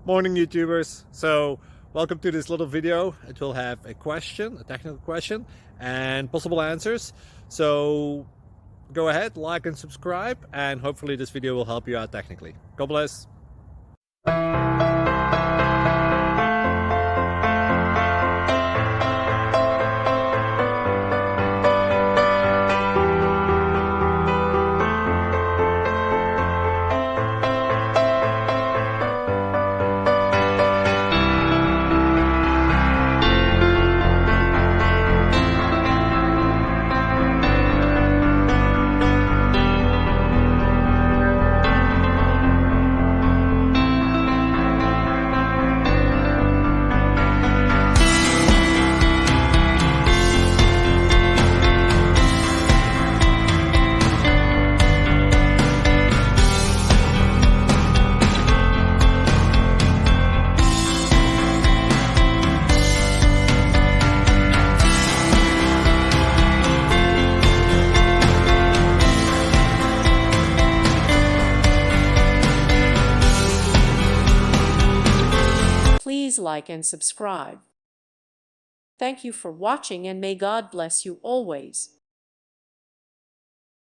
Morning YouTubers. So welcome to this little video. It will have a question, a technical question, and possible answers. So go ahead, like and subscribe, and hopefully this video will help you out technically. God bless. Please like and subscribe. Thank you for watching, and may God bless you always.